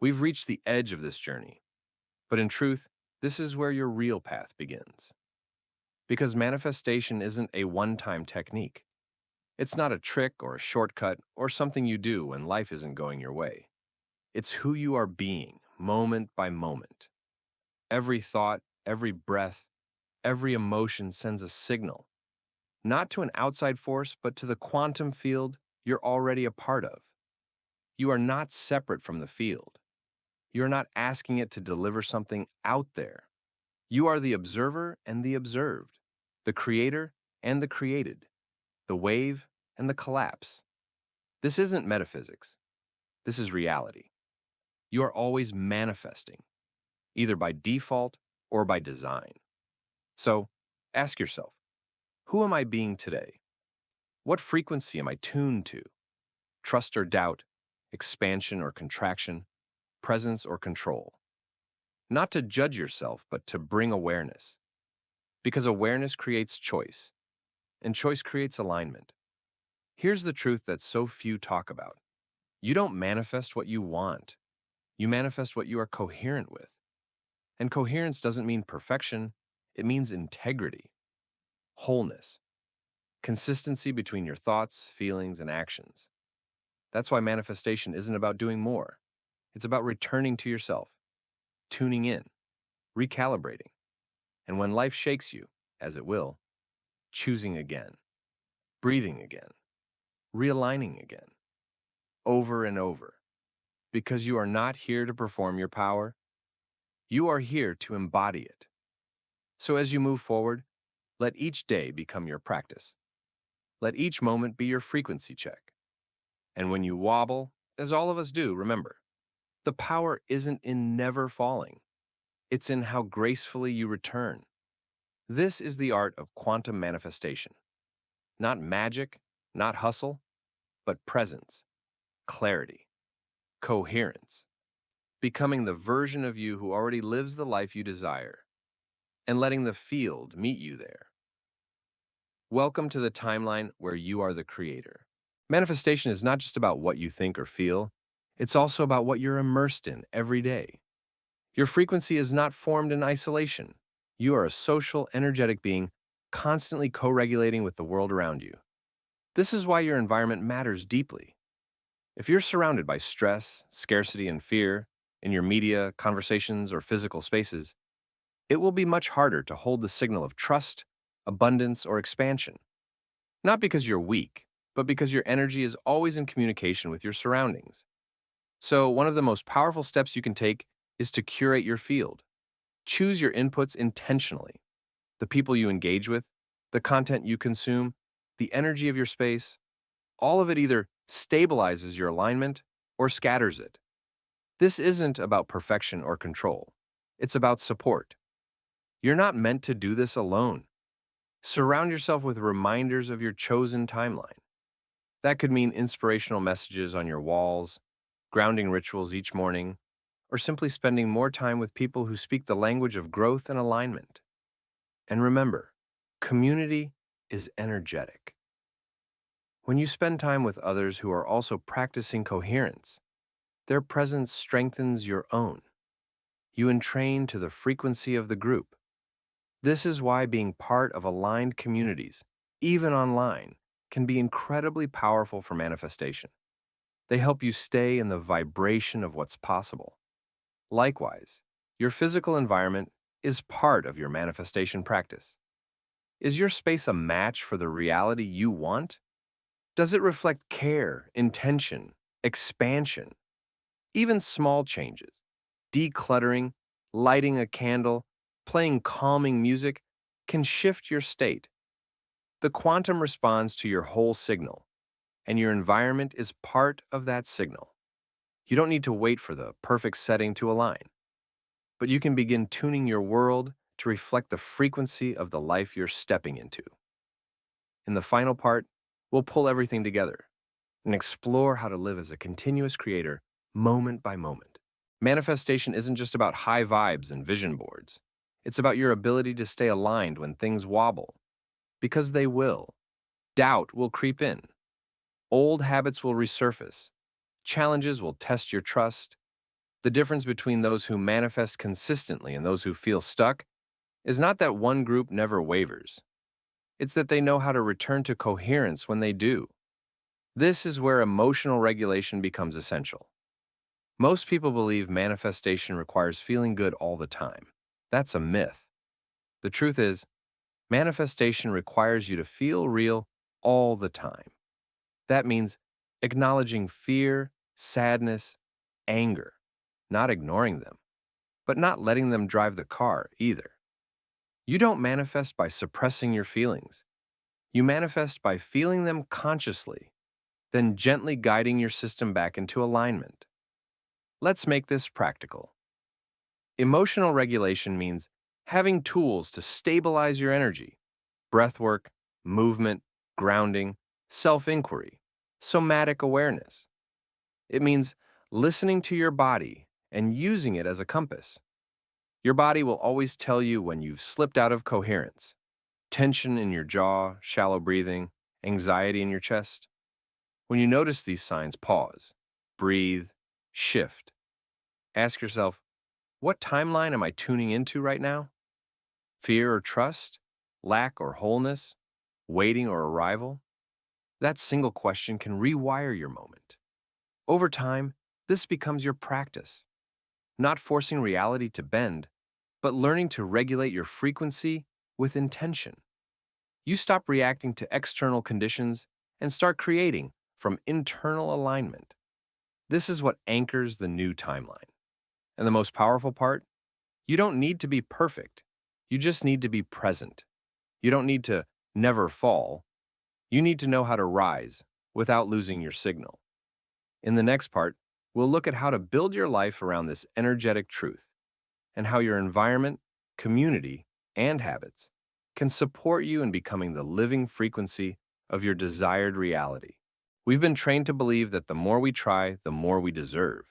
We've reached the edge of this journey, but in truth, this is where your real path begins. Because manifestation isn't a one-time technique. It's not a trick or a shortcut or something you do when life isn't going your way. It's who you are being, moment by moment. Every thought, every breath, every emotion sends a signal, not to an outside force, but to the quantum field you're already a part of. You are not separate from the field. You're not asking it to deliver something out there. You are the observer and the observed, the creator and the created, the wave and the collapse. This isn't metaphysics. This is reality. You are always manifesting, either by default or by design. So, ask yourself, who am I being today? What frequency am I tuned to? Trust or doubt, expansion or contraction, presence or control? Not to judge yourself, but to bring awareness. Because awareness creates choice, and choice creates alignment. Here's the truth that so few talk about. You don't manifest what you want. You manifest what you are coherent with. And coherence doesn't mean perfection, it means integrity, wholeness, consistency between your thoughts, feelings, and actions. That's why manifestation isn't about doing more. It's about returning to yourself, tuning in, recalibrating, and when life shakes you, as it will, choosing again, breathing again, realigning again, over and over. Because you are not here to perform your power, you are here to embody it. So as you move forward, let each day become your practice. Let each moment be your frequency check. And when you wobble, as all of us do, remember, the power isn't in never falling. It's in how gracefully you return. This is the art of quantum manifestation. Not magic, not hustle, but presence, clarity, coherence. Becoming the version of you who already lives the life you desire, and letting the field meet you there. Welcome to the timeline where you are the creator. Manifestation is not just about what you think or feel, it's also about what you're immersed in every day. Your frequency is not formed in isolation. You are a social, energetic being, constantly co-regulating with the world around you. This is why your environment matters deeply. If you're surrounded by stress, scarcity, and fear, in your media, conversations, or physical spaces, it will be much harder to hold the signal of trust, abundance, or expansion. Not because you're weak, but because your energy is always in communication with your surroundings. So, one of the most powerful steps you can take is to curate your field. Choose your inputs intentionally. The people you engage with, the content you consume, the energy of your space, all of it either stabilizes your alignment or scatters it. This isn't about perfection or control. It's about support. You're not meant to do this alone. Surround yourself with reminders of your chosen timeline. That could mean inspirational messages on your walls, grounding rituals each morning, or simply spending more time with people who speak the language of growth and alignment. And remember, community is energetic. When you spend time with others who are also practicing coherence, their presence strengthens your own. You entrain to the frequency of the group. This is why being part of aligned communities, even online, can be incredibly powerful for manifestation. They help you stay in the vibration of what's possible. Likewise, your physical environment is part of your manifestation practice. Is your space a match for the reality you want? Does it reflect care, intention, expansion? Even small changes, decluttering, lighting a candle, playing calming music, can shift your state. The quantum responds to your whole signal, and your environment is part of that signal. You don't need to wait for the perfect setting to align, but you can begin tuning your world to reflect the frequency of the life you're stepping into. In the final part, we'll pull everything together and explore how to live as a continuous creator, moment by moment. Manifestation isn't just about high vibes and vision boards. It's about your ability to stay aligned when things wobble. Because they will. Doubt will creep in. Old habits will resurface. Challenges will test your trust. The difference between those who manifest consistently and those who feel stuck is not that one group never wavers. It's that they know how to return to coherence when they do. This is where emotional regulation becomes essential. Most people believe manifestation requires feeling good all the time. That's a myth. The truth is, manifestation requires you to feel real all the time. That means acknowledging fear, sadness, anger, not ignoring them, but not letting them drive the car either. You don't manifest by suppressing your feelings. You manifest by feeling them consciously, then gently guiding your system back into alignment. Let's make this practical. Emotional regulation means having tools to stabilize your energy: breathwork, movement, grounding, self-inquiry, somatic awareness. It means listening to your body and using it as a compass. Your body will always tell you when you've slipped out of coherence: tension in your jaw, shallow breathing, anxiety in your chest. When you notice these signs, pause, breathe, shift. Ask yourself, what timeline am I tuning into right now? Fear or trust? Lack or wholeness? Waiting or arrival? That single question can rewire your moment. Over time, this becomes your practice, not forcing reality to bend, but learning to regulate your frequency with intention. You stop reacting to external conditions and start creating from internal alignment. This is what anchors the new timeline. And the most powerful part? You don't need to be perfect. You just need to be present. You don't need to never fall. You need to know how to rise without losing your signal. In the next part, we'll look at how to build your life around this energetic truth and how your environment, community, and habits can support you in becoming the living frequency of your desired reality. We've been trained to believe that the more we try, the more we deserve.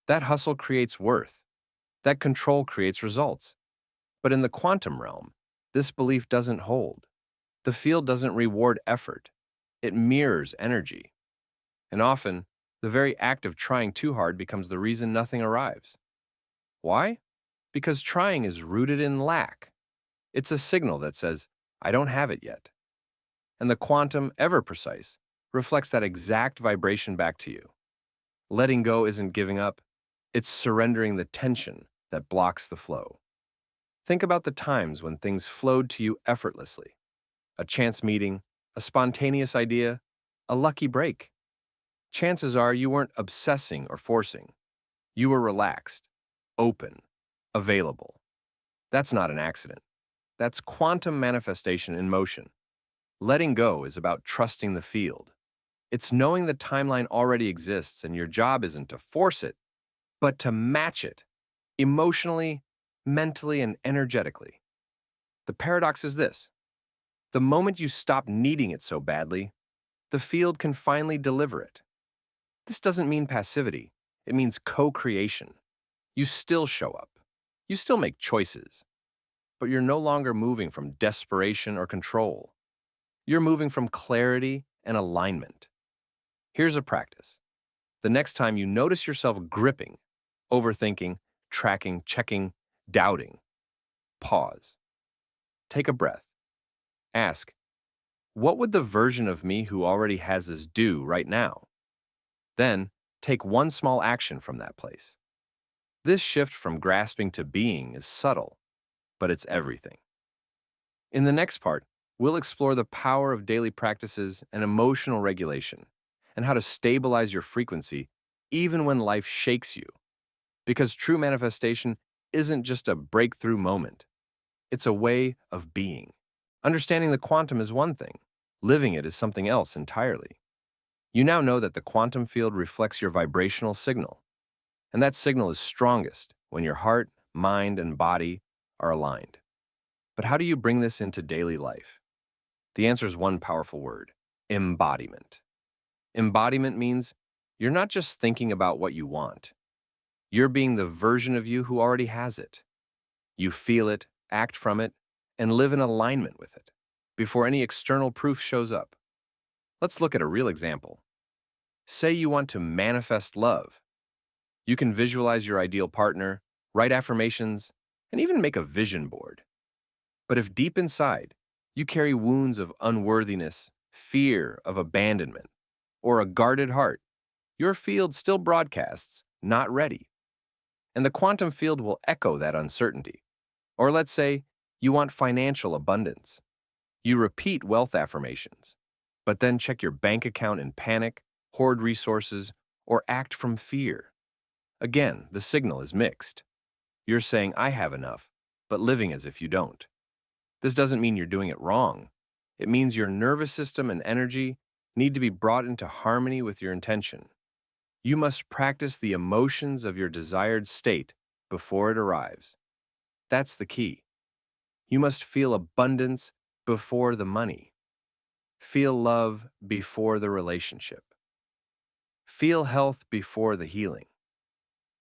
That hustle creates worth. That control creates results. But in the quantum realm, this belief doesn't hold. The field doesn't reward effort. It mirrors energy. And often, the very act of trying too hard becomes the reason nothing arrives. Why? Because trying is rooted in lack. It's a signal that says, I don't have it yet. And the quantum, ever precise, reflects that exact vibration back to you. Letting go isn't giving up. It's surrendering the tension that blocks the flow. Think about the times when things flowed to you effortlessly. A chance meeting, a spontaneous idea, a lucky break. Chances are you weren't obsessing or forcing. You were relaxed, open, available. That's not an accident. That's quantum manifestation in motion. Letting go is about trusting the field. It's knowing the timeline already exists and your job isn't to force it, but to match it emotionally, mentally, and energetically. The paradox is this: the moment you stop needing it so badly, the field can finally deliver it. This doesn't mean passivity. It means co-creation. You still show up. You still make choices. But you're no longer moving from desperation or control. You're moving from clarity and alignment. Here's a practice. The next time you notice yourself gripping, overthinking, tracking, checking, doubting, pause. Take a breath. Ask, what would the version of me who already has this do right now? Then, take one small action from that place. This shift from grasping to being is subtle, but it's everything. In the next part, we'll explore the power of daily practices and emotional regulation, and how to stabilize your frequency even when life shakes you. Because true manifestation isn't just a breakthrough moment. It's a way of being. Understanding the quantum is one thing. Living it is something else entirely. You now know that the quantum field reflects your vibrational signal. And that signal is strongest when your heart, mind, and body are aligned. But how do you bring this into daily life? The answer is one powerful word: embodiment. Embodiment means you're not just thinking about what you want. You're being the version of you who already has it. You feel it, act from it, and live in alignment with it before any external proof shows up. Let's look at a real example. Say you want to manifest love. You can visualize your ideal partner, write affirmations, and even make a vision board. But if deep inside you carry wounds of unworthiness, fear of abandonment, or a guarded heart, your field still broadcasts, not ready. And the quantum field will echo that uncertainty. Or let's say you want financial abundance. You repeat wealth affirmations, but then check your bank account in panic, hoard resources, or act from fear. Again, the signal is mixed. You're saying, I have enough, but living as if you don't. This doesn't mean you're doing it wrong. It means your nervous system and energy need to be brought into harmony with your intention. You must practice the emotions of your desired state before it arrives. That's the key. You must feel abundance before the money. Feel love before the relationship. Feel health before the healing.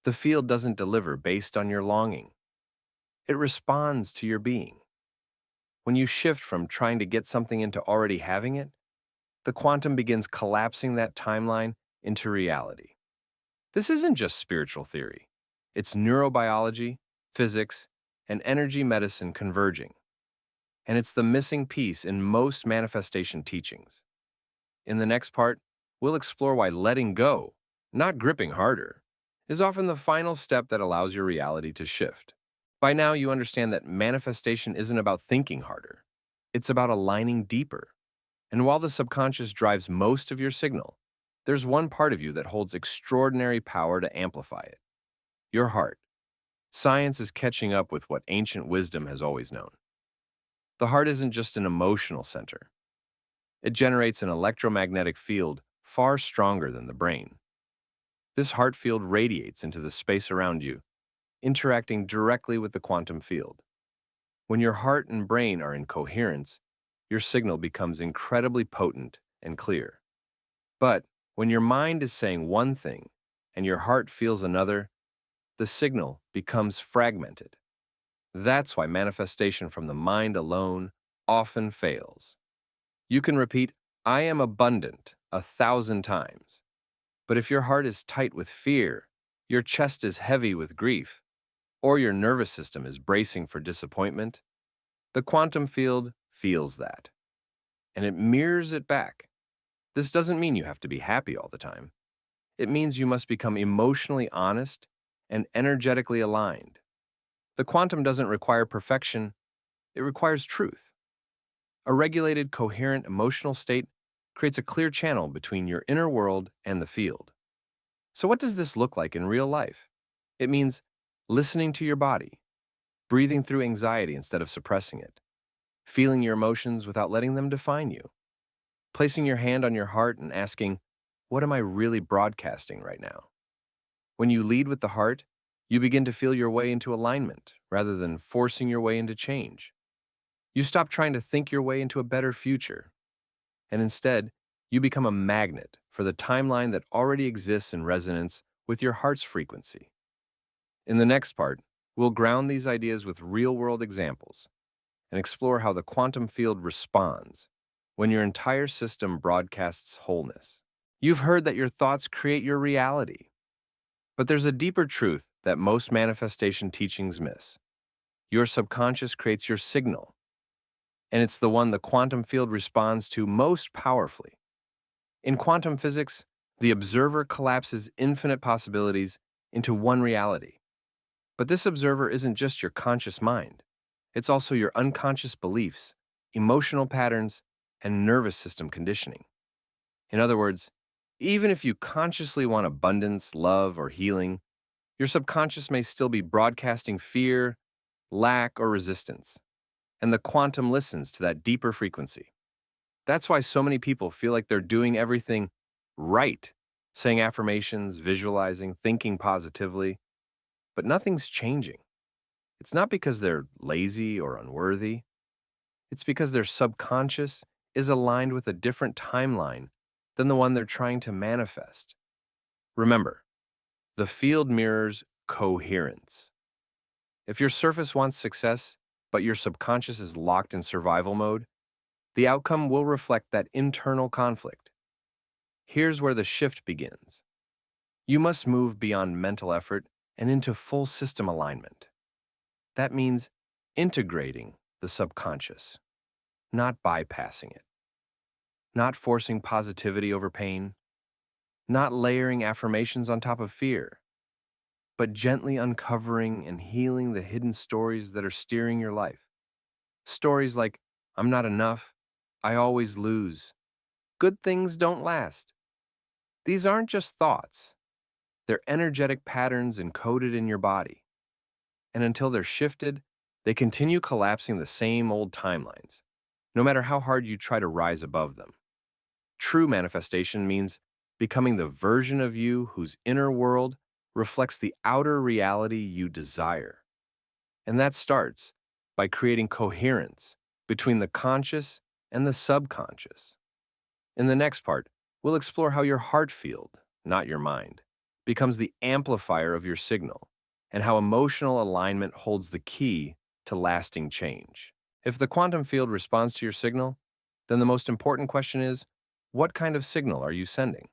The field doesn't deliver based on your longing. It responds to your being. When you shift from trying to get something into already having it, the quantum begins collapsing that timeline into reality. This isn't just spiritual theory. It's neurobiology, physics, and energy medicine converging. And it's the missing piece in most manifestation teachings. In the next part, we'll explore why letting go, not gripping harder, is often the final step that allows your reality to shift. By now, you understand that manifestation isn't about thinking harder. It's about aligning deeper. And while the subconscious drives most of your signal, there's one part of you that holds extraordinary power to amplify it: your heart. Science is catching up with what ancient wisdom has always known. The heart isn't just an emotional center. It generates an electromagnetic field far stronger than the brain. This heart field radiates into the space around you, interacting directly with the quantum field. When your heart and brain are in coherence, your signal becomes incredibly potent and clear. But when your mind is saying one thing and your heart feels another, the signal becomes fragmented. That's why manifestation from the mind alone often fails. You can repeat, I am abundant, 1,000 times. But if your heart is tight with fear, your chest is heavy with grief, or your nervous system is bracing for disappointment, the quantum field feels that, and it mirrors it back. This doesn't mean you have to be happy all the time. It means you must become emotionally honest and energetically aligned. The quantum doesn't require perfection, it requires truth. A regulated, coherent emotional state creates a clear channel between your inner world and the field. So what does this look like in real life? It means listening to your body, breathing through anxiety instead of suppressing it, feeling your emotions without letting them define you, placing your hand on your heart and asking, what am I really broadcasting right now? When you lead with the heart, you begin to feel your way into alignment rather than forcing your way into change. You stop trying to think your way into a better future, and instead, you become a magnet for the timeline that already exists in resonance with your heart's frequency. In the next part, we'll ground these ideas with real-world examples and explore how the quantum field responds when your entire system broadcasts wholeness. You've heard that your thoughts create your reality, but there's a deeper truth that most manifestation teachings miss. Your subconscious creates your signal, and it's the one the quantum field responds to most powerfully. In quantum physics, the observer collapses infinite possibilities into one reality. But this observer isn't just your conscious mind. It's also your unconscious beliefs, emotional patterns, and nervous system conditioning. In other words, even if you consciously want abundance, love, or healing, your subconscious may still be broadcasting fear, lack, or resistance. And the quantum listens to that deeper frequency. That's why so many people feel like they're doing everything right, saying affirmations, visualizing, thinking positively, but nothing's changing. It's not because they're lazy or unworthy. It's because their subconscious is aligned with a different timeline than the one they're trying to manifest. Remember, the field mirrors coherence. If your surface wants success, but your subconscious is locked in survival mode, the outcome will reflect that internal conflict. Here's where the shift begins. You must move beyond mental effort and into full system alignment. That means integrating the subconscious, not bypassing it, not forcing positivity over pain, not layering affirmations on top of fear, but gently uncovering and healing the hidden stories that are steering your life. Stories like, I'm not enough, I always lose, good things don't last. These aren't just thoughts, they're energetic patterns encoded in your body. And until they're shifted, they continue collapsing the same old timelines, no matter how hard you try to rise above them. True manifestation means becoming the version of you whose inner world reflects the outer reality you desire. And that starts by creating coherence between the conscious and the subconscious. In the next part, we'll explore how your heart field, not your mind, becomes the amplifier of your signal, and how emotional alignment holds the key to lasting change. If the quantum field responds to your signal, then the most important question is, what kind of signal are you sending?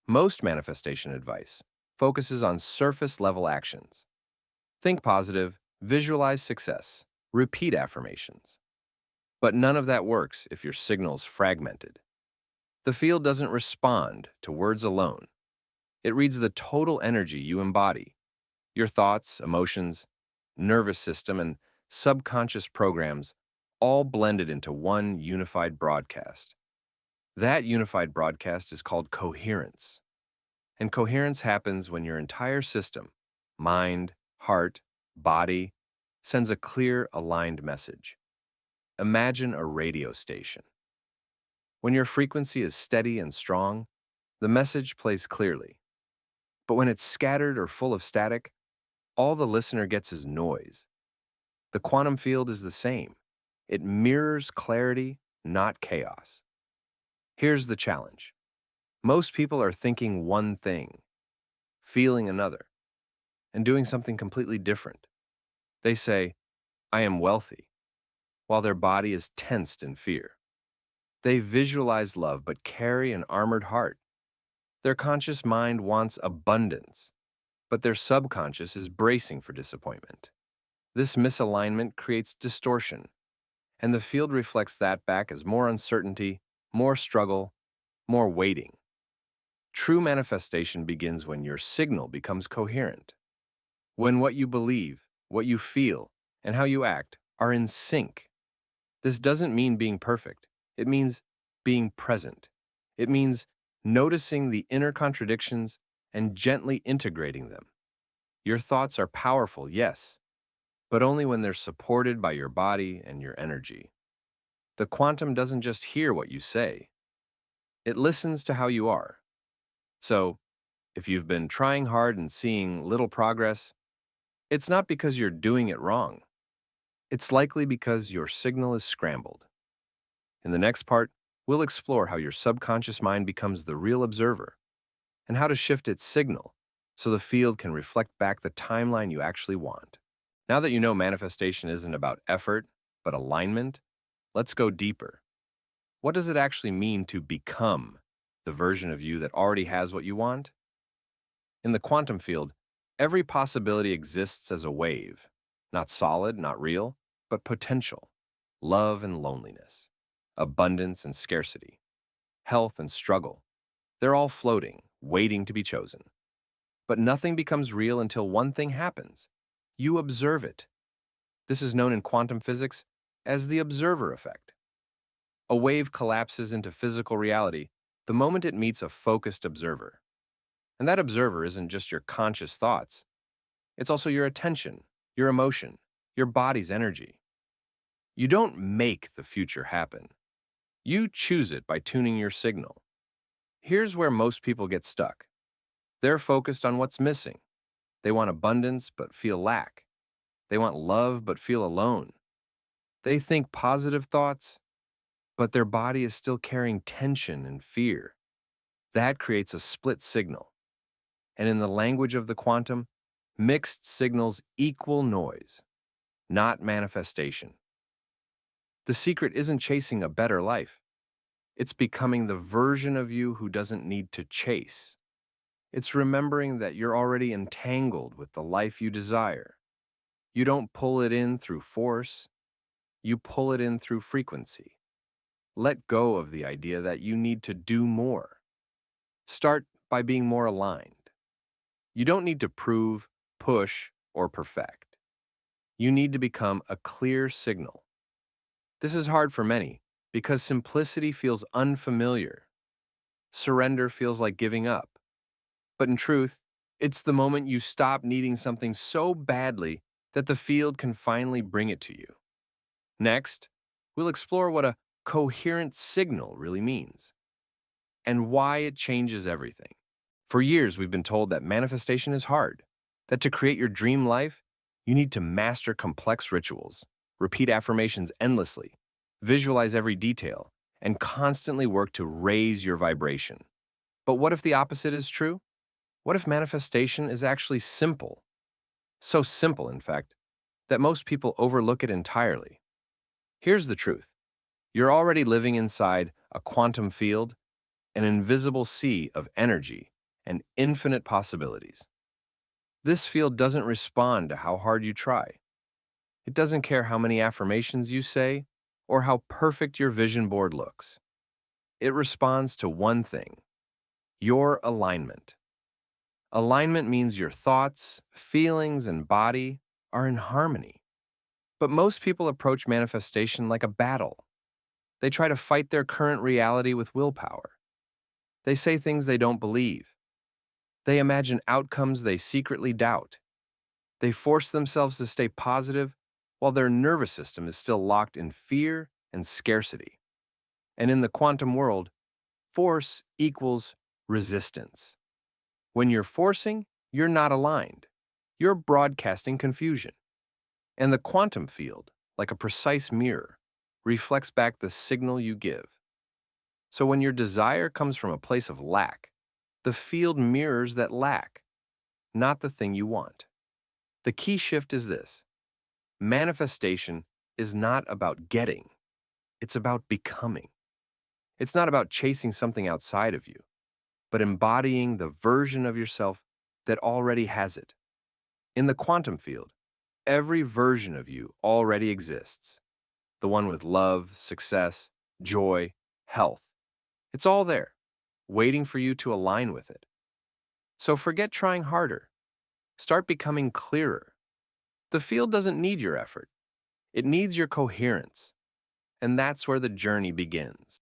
Most manifestation advice focuses on surface-level actions. Think positive, visualize success, repeat affirmations. But none of that works if your signal's fragmented. The field doesn't respond to words alone. It reads the total energy you embody, your thoughts, emotions, nervous system, and subconscious programs all blended into one unified broadcast. That unified broadcast is called coherence. And coherence happens when your entire system, mind, heart, body, sends a clear, aligned message. Imagine a radio station. When your frequency is steady and strong, the message plays clearly. But when it's scattered or full of static, all the listener gets is noise. The quantum field is the same. It mirrors clarity, not chaos. Here's the challenge. Most people are thinking one thing, feeling another, and doing something completely different. They say, I am wealthy, while their body is tensed in fear. They visualize love but carry an armored heart. Their conscious mind wants abundance, but their subconscious is bracing for disappointment. This misalignment creates distortion, and the field reflects that back as more uncertainty, more struggle, more waiting. True manifestation begins when your signal becomes coherent. When what you believe, what you feel, and how you act are in sync. This doesn't mean being perfect. It means being present. It means noticing the inner contradictions and gently integrating them. Your thoughts are powerful, yes, but only when they're supported by your body and your energy. The quantum doesn't just hear what you say. It listens to how you are. So, if you've been trying hard and seeing little progress, it's not because you're doing it wrong. It's likely because your signal is scrambled. In the next part, we'll explore how your subconscious mind becomes the real observer and how to shift its signal so the field can reflect back the timeline you actually want. Now that you know manifestation isn't about effort, but alignment, let's go deeper. What does it actually mean to become the version of you that already has what you want? In the quantum field, every possibility exists as a wave, not solid, not real, but potential. Love and loneliness, abundance and scarcity, health and struggle. They're all floating, waiting to be chosen. But nothing becomes real until one thing happens. You observe it. This is known in quantum physics as the observer effect. A wave collapses into physical reality the moment it meets a focused observer. And that observer isn't just your conscious thoughts. It's also your attention, your emotion, your body's energy. You don't make the future happen. You choose it by tuning your signal. Here's where most people get stuck. They're focused on what's missing. They want abundance but feel lack. They want love but feel alone. They think positive thoughts, but their body is still carrying tension and fear. That creates a split signal. And in the language of the quantum, mixed signals equal noise, not manifestation. The secret isn't chasing a better life. It's becoming the version of you who doesn't need to chase. It's remembering that you're already entangled with the life you desire. You don't pull it in through force, you pull it in through frequency. Let go of the idea that you need to do more. Start by being more aligned. You don't need to prove, push, or perfect. You need to become a clear signal. This is hard for many because simplicity feels unfamiliar. Surrender feels like giving up. But in truth, it's the moment you stop needing something so badly that the field can finally bring it to you. Next, we'll explore what a coherent signal really means and why it changes everything. For years, we've been told that manifestation is hard, that to create your dream life, you need to master complex rituals, repeat affirmations endlessly, visualize every detail, and constantly work to raise your vibration. But what if the opposite is true? What if manifestation is actually simple? So simple, in fact, that most people overlook it entirely. Here's the truth. You're already living inside a quantum field, an invisible sea of energy and infinite possibilities. This field doesn't respond to how hard you try. It doesn't care how many affirmations you say or how perfect your vision board looks. It responds to one thing: your alignment. Alignment means your thoughts, feelings, and body are in harmony. But most people approach manifestation like a battle. They try to fight their current reality with willpower. They say things they don't believe. They imagine outcomes they secretly doubt. They force themselves to stay positive while their nervous system is still locked in fear and scarcity. And in the quantum world, force equals resistance. When you're forcing, you're not aligned. You're broadcasting confusion. And the quantum field, like a precise mirror, reflects back the signal you give. So when your desire comes from a place of lack, the field mirrors that lack, not the thing you want. The key shift is this: manifestation is not about getting, it's about becoming. It's not about chasing something outside of you, but embodying the version of yourself that already has it. In the quantum field, every version of you already exists. The one with love, success, joy, health. It's all there, waiting for you to align with it. So forget trying harder. Start becoming clearer. The field doesn't need your effort. It needs your coherence. And that's where the journey begins.